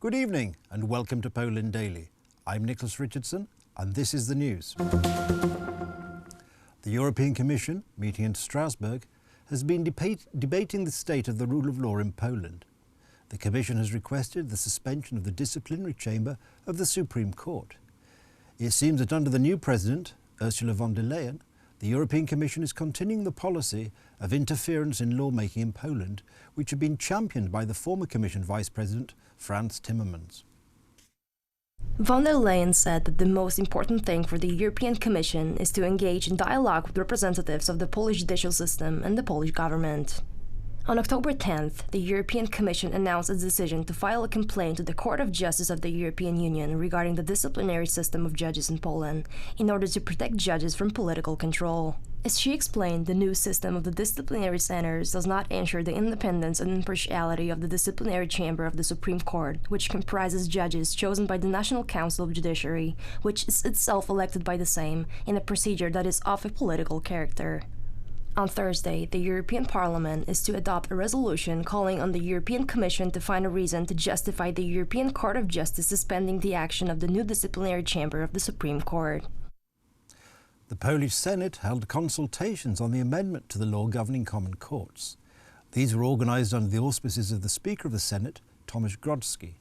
Good evening and welcome to Poland Daily. I'm Nicholas Richardson and this is the news. The European Commission, meeting in Strasbourg, has been debating the state of the rule of law in Poland. The Commission has requested the suspension of the disciplinary chamber of the Supreme Court. It seems that under the new President, Ursula von der Leyen, the European Commission is continuing the policy of interference in lawmaking in Poland, which had been championed by the former Commission Vice President, Frans Timmermans. Von der Leyen said that the most important thing for the European Commission is to engage in dialogue with representatives of the Polish judicial system and the Polish government. On October 10th, the European Commission announced its decision to file a complaint to the Court of Justice of the European Union regarding the disciplinary system of judges in Poland, in order to protect judges from political control. As she explained, the new system of the disciplinary centers does not ensure the independence and impartiality of the disciplinary chamber of the Supreme Court, which comprises judges chosen by the National Council of Judiciary, which is itself elected by the same, in a procedure that is of a political character. On Thursday, the European Parliament is to adopt a resolution calling on the European Commission to find a reason to justify the European Court of Justice suspending the action of the new disciplinary chamber of the Supreme Court. The Polish Senate held consultations on the amendment to the law governing common courts. These were organised under the auspices of the Speaker of the Senate, Tomasz Grodzki.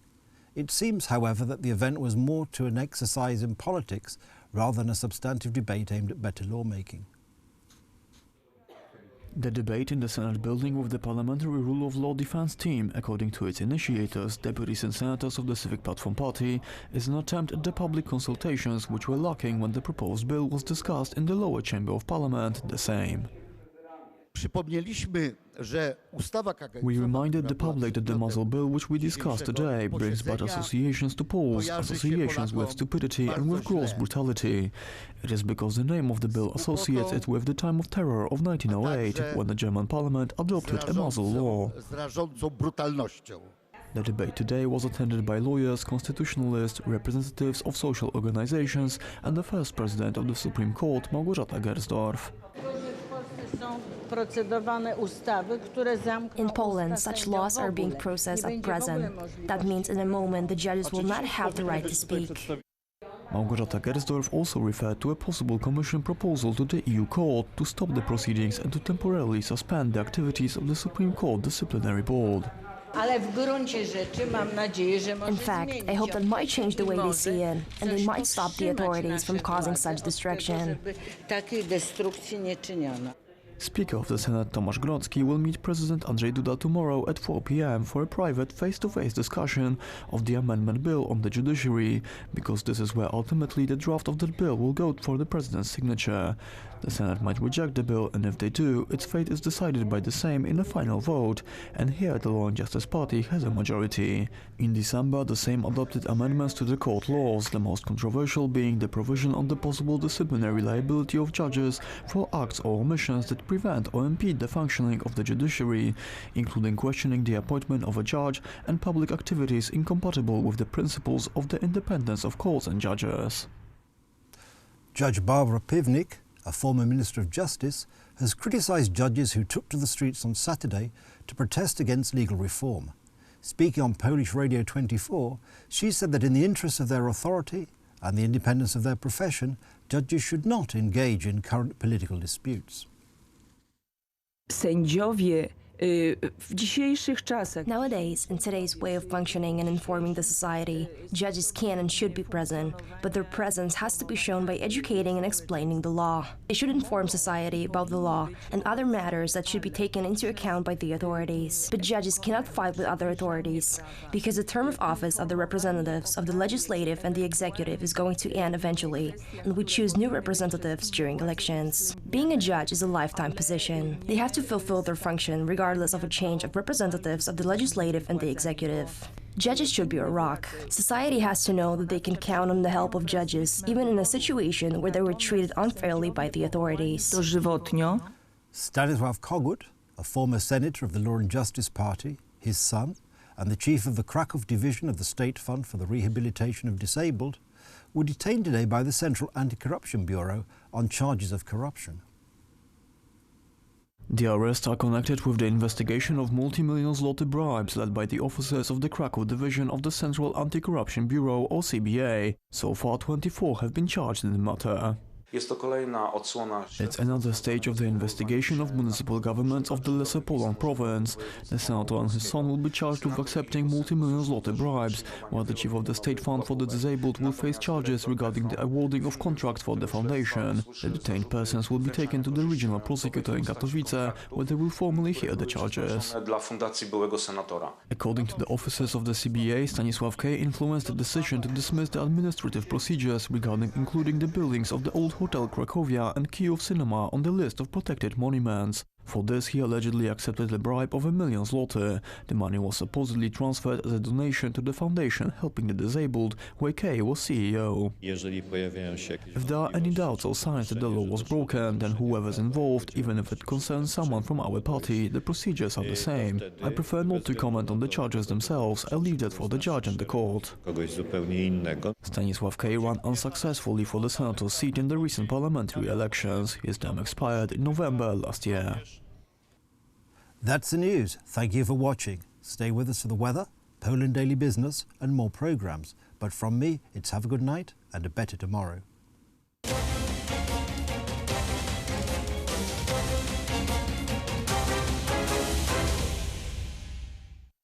It seems, however, that the event was more to an exercise in politics rather than a substantive debate aimed at better lawmaking. The debate in the Senate building with the Parliamentary Rule of Law Defense Team, according to its initiators, deputies and senators of the Civic Platform Party, is an attempt at the public consultations which were lacking when the proposed bill was discussed in the lower chamber of Parliament, the Sejm. We reminded the public that the muzzle bill which we discussed today brings bad associations to Poles, associations with stupidity and with gross brutality. It is because the name of the bill associates it with the time of terror of 1908, when the German parliament adopted a muzzle law. The debate today was attended by lawyers, constitutionalists, representatives of social organizations and the first president of the Supreme Court, Małgorzata Gersdorf. In Poland, such laws are being processed at present. That means in a moment the judges will not have the right to speak. Małgorzata Gersdorf also referred to a possible Commission proposal to the EU Court to stop the proceedings and to temporarily suspend the activities of the Supreme Court Disciplinary Board. In fact, I hope that might change the way they see it, and they might stop the authorities from causing such destruction. Speaker of the Senate Tomasz Grodzki will meet President Andrzej Duda tomorrow at 4 p.m. for a private face-to-face discussion of the amendment bill on the judiciary, because this is where ultimately the draft of that bill will go for the President's signature. The Senate might reject the bill, and if they do, its fate is decided by the Sejm in a final vote, and here the Law and Justice Party has a majority. In December, the Sejm adopted amendments to the court laws, the most controversial being the provision on the possible disciplinary liability of judges for acts or omissions that prevent or impede the functioning of the judiciary, including questioning the appointment of a judge and public activities incompatible with the principles of the independence of courts and judges. Judge Barbara Pivnik, a former Minister of Justice, has criticised judges who took to the streets on Saturday to protest against legal reform. Speaking on Polish Radio 24, she said that in the interests of their authority and the independence of their profession, judges should not engage in current political disputes. Nowadays, in today's way of functioning and informing the society, judges can and should be present, but their presence has to be shown by educating and explaining the law. They should inform society about the law and other matters that should be taken into account by the authorities. But judges cannot fight with other authorities, because the term of office of the representatives of the legislative and the executive is going to end eventually, and we choose new representatives during elections. Being a judge is a lifetime position. They have to fulfill their function regardless of a change of representatives of the legislative and the executive. Judges should be a rock. Society has to know that they can count on the help of judges, even in a situation where they were treated unfairly by the authorities. Stanisław Kogut, a former senator of the Law and Justice Party, his son, and the chief of the Kraków division of the State Fund for the Rehabilitation of Disabled, were detained today by the Central Anti-Corruption Bureau on charges of corruption. The arrests are connected with the investigation of multi-million zloty bribes led by the officers of the Krakow division of the Central Anti-Corruption Bureau, or CBA. So far, 24 have been charged in the matter. It's another stage of the investigation of municipal governments of the Lesser Poland province. The senator and his son will be charged with accepting multi-million zloty bribes, while the chief of the State Fund for the Disabled will face charges regarding the awarding of contracts for the foundation. The detained persons will be taken to the regional prosecutor in Katowice, where they will formally hear the charges. According to the officers of the CBA, Stanisław K. influenced the decision to dismiss the administrative procedures regarding including the buildings of the old Hotel Cracovia and Kijów Cinema on the list of protected monuments. For this, he allegedly accepted a bribe of 1 million zloty. The money was supposedly transferred as a donation to the foundation helping the disabled, where K was CEO. If there are any doubts or signs that the law was broken, then whoever's involved, even if it concerns someone from our party, the procedures are the same. I prefer not to comment on the charges themselves. I leave that for the judge and the court. Stanisław K. ran unsuccessfully for the senator's seat in the recent parliamentary elections. His term expired in November last year. That's the news. Thank you for watching. Stay with us for the weather, Poland Daily Business and more programmes. But from me, it's have a good night and a better tomorrow.